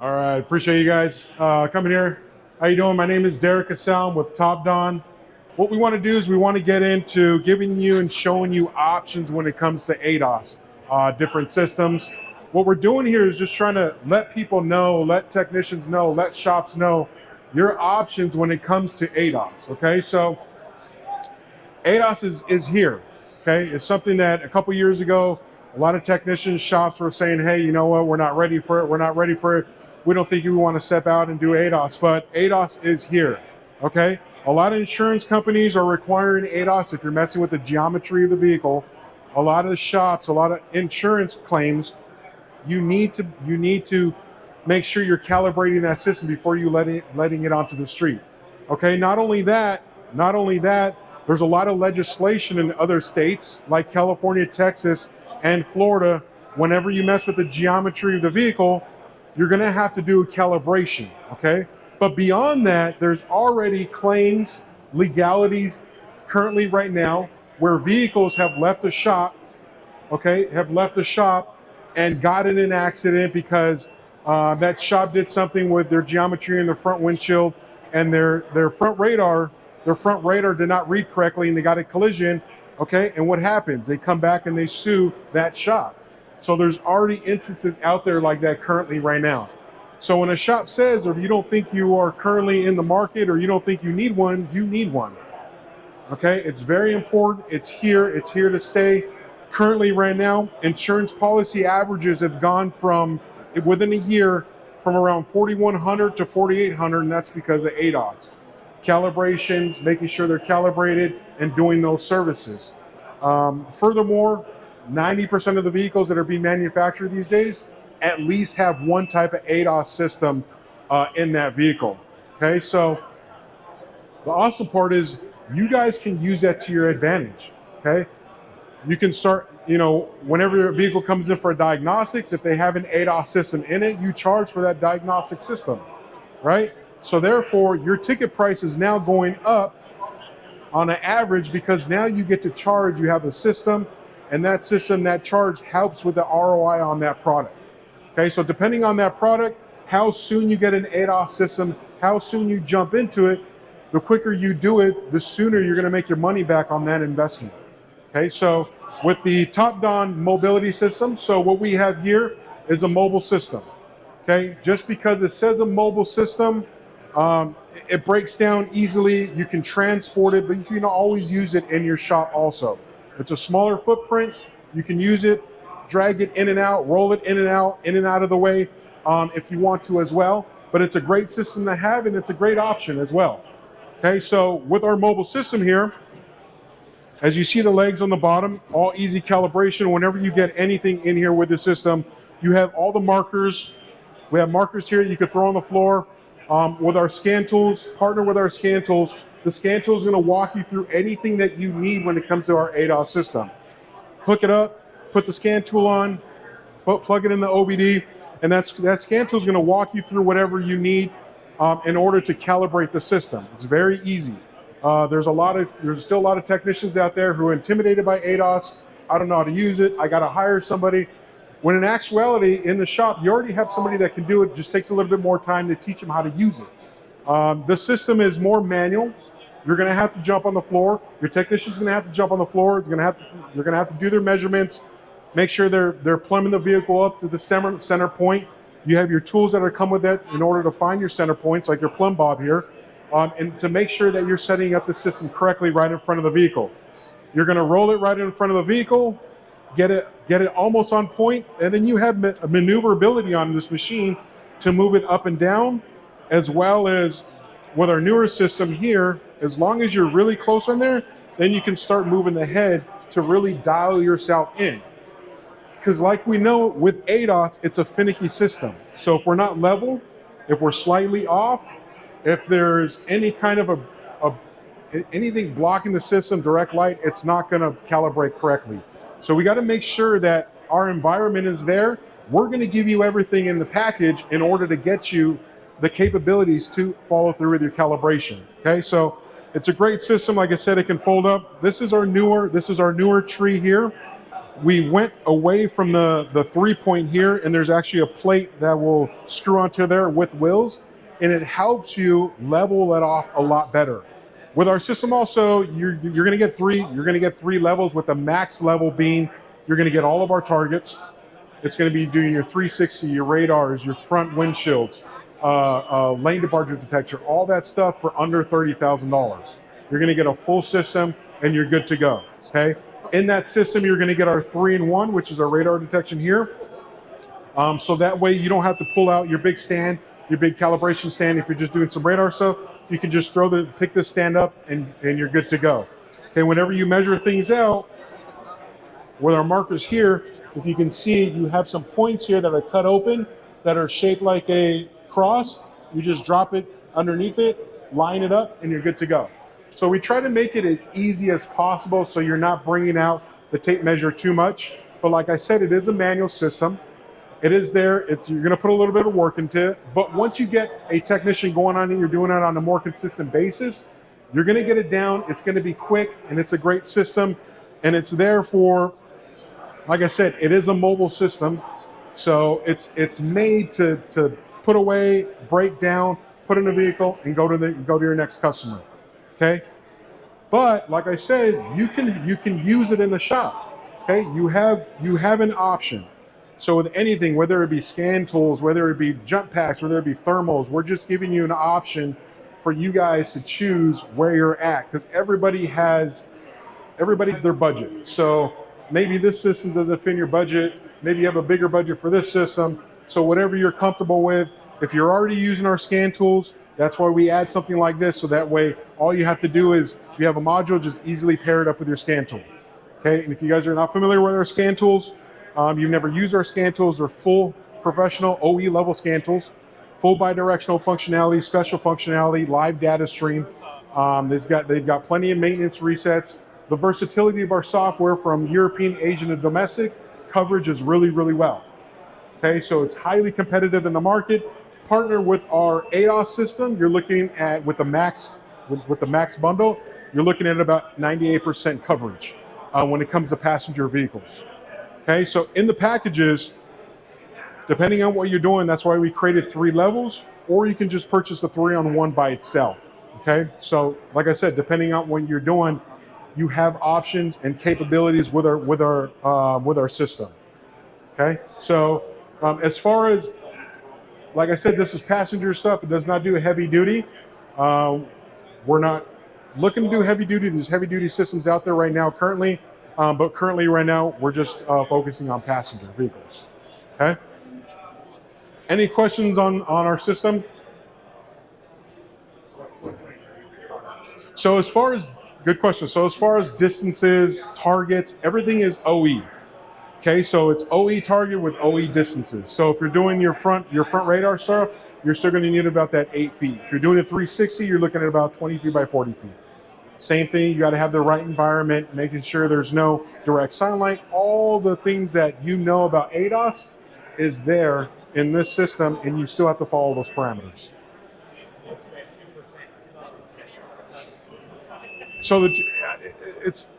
All right, appreciate you guys coming here. How you doing? My name is Derek Kessell with TOPDON. What we want to do is we want to get into giving you and showing you options when it comes to ADAS, different systems. What we're doing here is just trying to let people know, let technicians know, let shops know your options when it comes to ADAS, okay? So ADAS is here, okay? It's something that a couple years ago, a lot of technicians, shops were saying, hey, you know what, we're not ready for it, we're not ready for it. We don't think you want to step out and do ADAS, but ADAS is here, okay? A lot of insurance companies are requiring ADAS if you're messing with the geometry of the vehicle. A lot of the shops, a lot of insurance claims, you need to make sure you're calibrating that system before you letting it onto the street, okay? Not only that, there's a lot of legislation in other states like California, Texas, and Florida. Whenever you mess with the geometry of the vehicle, you're going to have to do a calibration, okay? But beyond that, there's already claims, legalities currently right now where vehicles have left the shop, okay, and got in an accident because that shop did something with their geometry in the front windshield and their front radar did not read correctly and they got a collision, okay? And what happens? They come back and they sue that shop. So there's already instances out there like that currently right now. So when a shop says, or if you don't think you are currently in the market or you don't think you need one, you need one. Okay, it's very important. It's here to stay. Currently right now, insurance policy averages have gone from, within a year, from around 4,100 to 4,800, and that's because of ADAS. Calibrations, making sure they're calibrated and doing those services. Furthermore, 90% of the vehicles that are being manufactured these days at least have one type of ADAS system in that vehicle. Okay, so the awesome part is you guys can use that to your advantage. Okay, you can start, whenever your vehicle comes in for diagnostics, if they have an ADAS system in it, you charge for that diagnostic system, right? So therefore, your ticket price is now going up on an average because now you get to charge, you have a system, and that system, that charge helps with the ROI on that product. Okay, so depending on that product, how soon you get an ADAS system, how soon you jump into it, the quicker you do it, the sooner you're gonna make your money back on that investment. Okay, so with the TOPDON mobility system, so what we have here is a mobile system. Okay, just because it says a mobile system, it breaks down easily, you can transport it, but you can always use it in your shop also. It's a smaller footprint, you can use it, drag it in and out, roll it in and out of the way if you want to as well. But it's a great system to have and it's a great option as well. Okay, so with our mobile system here, as you see the legs on the bottom, all easy calibration. Whenever you get anything in here with the system, you have all the markers. We have markers here you can throw on the floor. With our scan tools, partner with our scan tools. The scan tool is going to walk you through anything that you need when it comes to our ADAS system. Hook it up, put the scan tool on, plug it in the OBD, and that scan tool is going to walk you through whatever you need in order to calibrate the system. It's very easy. There's still a lot of technicians out there who are intimidated by ADAS. I don't know how to use it. I got to hire somebody. When in actuality, in the shop, you already have somebody that can do it. It just takes a little bit more time to teach them how to use it. The system is more manual. You're going to have to jump on the floor. Your technician's going to have to jump on the floor. You're going to have to do their measurements. Make sure they're plumbing the vehicle up to the center point. You have your tools that are come with that in order to find your center points, like your plumb bob here, and to make sure that you're setting up the system correctly right in front of the vehicle. You're going to roll it right in front of the vehicle, get it almost on point, and then you have maneuverability on this machine to move it up and down, as well as with our newer system here, as long as you're really close on there, then you can start moving the head to really dial yourself in. Because like we know with ADAS, it's a finicky system. So if we're not level, if we're slightly off, if there's any kind of anything blocking the system, direct light, it's not gonna calibrate correctly. So we gotta make sure that our environment is there. We're gonna give you everything in the package in order to get you the capabilities to follow through with your calibration, okay? So it's a great system. Like I said, it can fold up. This is our newer tree here. we went away from the 3-point here, and there's actually a plate that will screw onto there with wheels, and it helps you level it off a lot better. With our system also, you're going to get three levels, with the max level being you're going to get all of our targets. It's going to be doing your 360, your radars, your front windshields, lane departure detector, all that stuff for under $30,000. You're going to get a full system, and you're good to go. Okay. In that system, you're going to get our 3-in-1, which is our radar detection here. So that way you don't have to pull out your big stand, your big calibration stand. If you're just doing some radar stuff, you can just pick this stand up, and you're good to go. Okay, whenever you measure things out, with our markers here, if you can see, you have some points here that are cut open that are shaped like a cross. You just drop it underneath it, line it up, and you're good to go. So we try to make it as easy as possible so you're not bringing out the tape measure too much. But like I said, it is a manual system. It is there. You're going to put a little bit of work into it. But once you get a technician going on and you're doing it on a more consistent basis, you're going to get it down. It's going to be quick, and it's a great system. And it's there for, like I said, it is a mobile system. So it's made to put away, break down, put in a vehicle, and go to your next customer. Okay, but like I said, you can use it in the shop. Okay, you have an option. So with anything, whether it be scan tools, whether it be jump packs, whether it be thermals, we're just giving you an option for you guys to choose where you're at, because everybody's their budget. So maybe this system doesn't fit in your budget. Maybe you have a bigger budget for this system. So whatever you're comfortable with. If you're already using our scan tools, that's why we add something like this, so that way all you have to do is, if you have a module, just easily pair it up with your scan tool. Okay, and if you guys are not familiar with our scan tools, you've never used our scan tools, they're full professional OE level scan tools, full bidirectional functionality, special functionality, live data stream. They've got plenty of maintenance resets. The versatility of our software from European, Asian, and domestic coverage is really, really well. Okay, so it's highly competitive in the market. Partner with our ADAS system, you're looking at, with the max bundle, you're looking at about 98% coverage when it comes to passenger vehicles. Okay, so in the packages, depending on what you're doing, that's why we created 3 levels, or you can just purchase the 3-on-1 by itself. Okay, so like I said, depending on what you're doing, you have options and capabilities with our system. Okay, so as far as, like I said, this is passenger stuff. It does not do heavy duty. We're not looking to do heavy duty. There's heavy duty systems out there right now currently, but currently right now we're just focusing on passenger vehicles. Okay. Any questions on our system? So as far as, good question. So as far as distances, targets, everything is OE. Okay, so it's OE target with OE distances. So if you're doing your front radar stuff, you're still going to need about that 8 feet. If you're doing a 360, you're looking at about 20 feet by 40 feet. Same thing, you got to have the right environment, making sure there's no direct sunlight. All the things that you know about ADAS is there in this system, and you still have to follow those parameters. So it's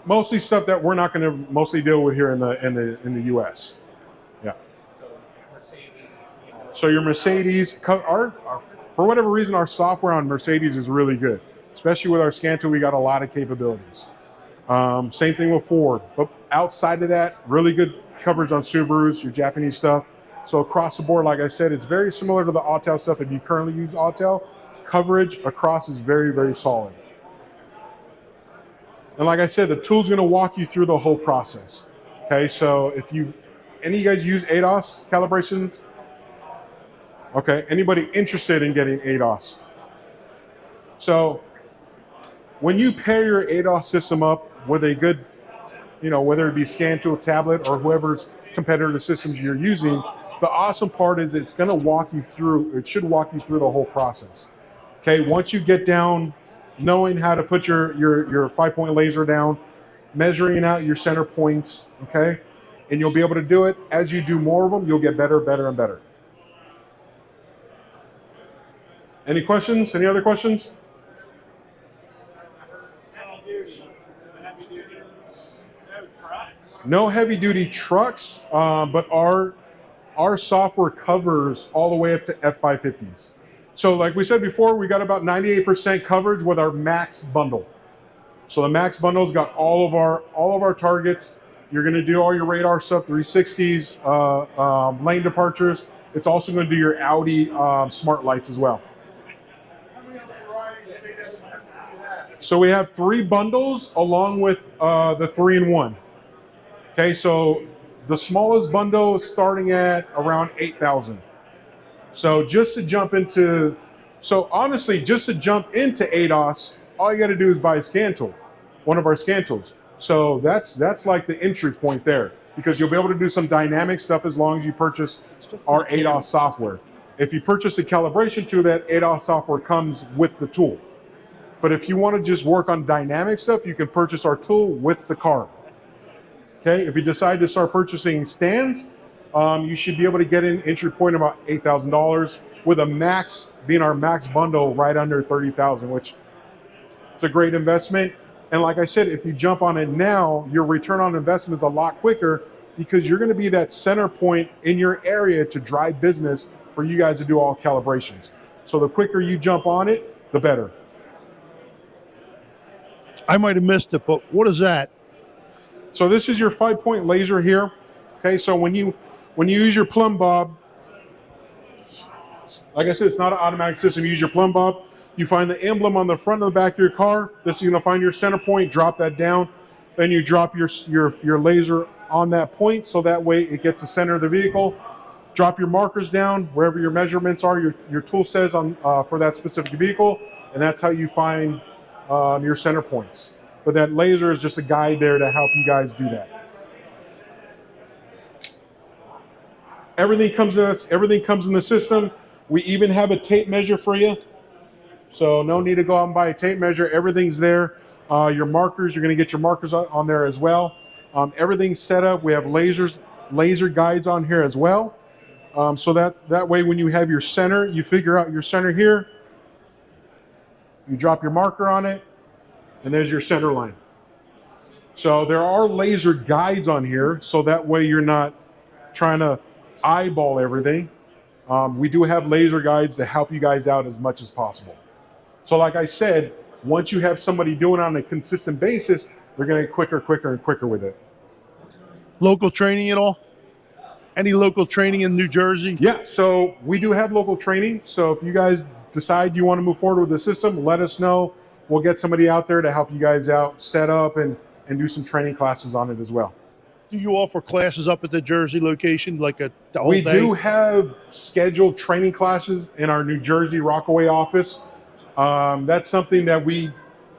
mostly stuff that we're not going to mostly deal with here in the U.S. Yeah. So your Mercedes, for whatever reason, our software on Mercedes is really good, especially with our scan tool. We got a lot of capabilities. Same thing with Ford, but outside of that, really good coverage on Subarus, your Japanese stuff. So across the board, like I said, it's very similar to the Autel stuff. If you currently use Autel, coverage across is very, very solid. And like I said, the tool's going to walk you through the whole process. Okay, so if any of you guys use ADAS calibrations? Okay, anybody interested in getting ADAS? So when you pair your ADAS system up with a good, whether it be scan tool, tablet, or whoever's competitor systems you're using, the awesome part is it should walk you through the whole process. Okay, once you get down, knowing how to put your 5-point laser down, measuring out your center points, okay? And you'll be able to do it. As you do more of them, you'll get better, better, and better. Any questions? Any other questions? No heavy duty trucks, but our software covers all the way up to F550s. So like we said before, we got about 98% coverage with our max bundle. So the max bundle's got all of our targets. You're going to do all your radar stuff, 360s, lane departures. It's also going to do your Audi smart lights as well. So we have 3 bundles along with the 3-in-1. Okay, so the smallest bundle is starting at around 8,000. So just to jump into, just to jump into ADAS, all you got to do is buy a scan tool, one of our scan tools. So that's like the entry point there, because you'll be able to do some dynamic stuff as long as you purchase our ADAS software. If you purchase a calibration tool, that ADAS software comes with the tool. But if you want to just work on dynamic stuff, you can purchase our tool with the car. Okay, if you decide to start purchasing stands, you should be able to get an entry point about $8,000 with a max, being our max bundle right under $30,000, which it's a great investment. And like I said, if you jump on it now, your return on investment is a lot quicker, because you're going to be that center point in your area to drive business for you guys to do all calibrations. So the quicker you jump on it, the better. I might have missed it, but what is that? So this is your 5-point laser here. Okay, so when you use your plumb bob, like I said, it's not an automatic system. You use your plumb bob, you find the emblem on the front and the back of your car. This is going to find your center point, drop that down. Then you drop your laser on that point, so that way it gets the center of the vehicle. Drop your markers down wherever your measurements are, your tool says on for that specific vehicle, and that's how you find your center points. But that laser is just a guide there to help you guys do that. Everything comes in the system. We even have a tape measure for you. So no need to go out and buy a tape measure. Everything's there. Your markers, you're going to get your markers on there as well. Everything's set up. We have laser guides on here as well. So that way when you have your center, you figure out your center here. You drop your marker on it, and there's your center line. So there are laser guides on here, so that way you're not trying to eyeball everything. We do have laser guides to help you guys out as much as possible. So like I said, once you have somebody doing it on a consistent basis, they're going to get quicker and quicker with it. Local training at all? Any local training in New Jersey? Yeah, so we do have local training. So if you guys decide you want to move forward with the system, let us know. We'll get somebody out there to help you guys out, set up and do some training classes on it as well. Do you offer classes up at the Jersey location, like the whole day? We do have scheduled training classes in our New Jersey Rockaway office. That's something that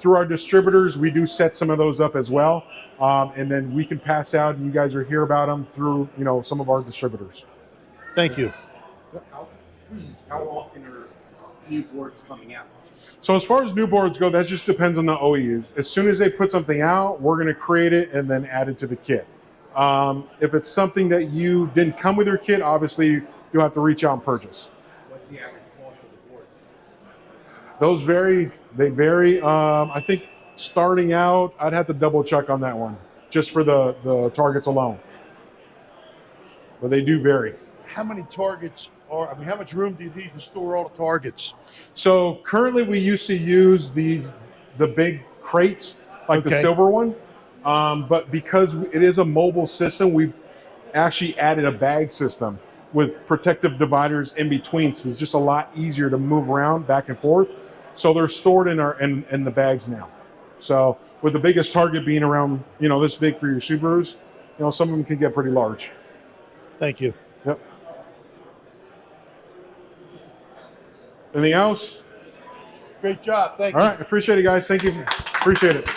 through our distributors, we do set some of those up as well. And then we can pass out, and you guys will hear about them through, some of our distributors. Thank you. How often are new boards coming out? So as far as new boards go, that just depends on the OEs. As soon as they put something out, we're going to create it and then add it to the kit. If it's something that you didn't come with your kit, obviously you'll have to reach out and purchase. What's the average cost for the boards? Those vary. They vary. I think starting out, I'd have to double check on that one, just for the targets alone. But they do vary. How many targets how much room do you need to store all the targets? So currently we used to use the big crates, like the silver one. But because it is a mobile system, we've actually added a bag system with protective dividers in between. So it's just a lot easier to move around back and forth. So they're stored in the bags now. So with the biggest target being around, this big for your Subarus, some of them can get pretty large. Thank you. Yep. Anything else? Great job. Thank you. All right. Appreciate it, guys. Thank you. Appreciate it.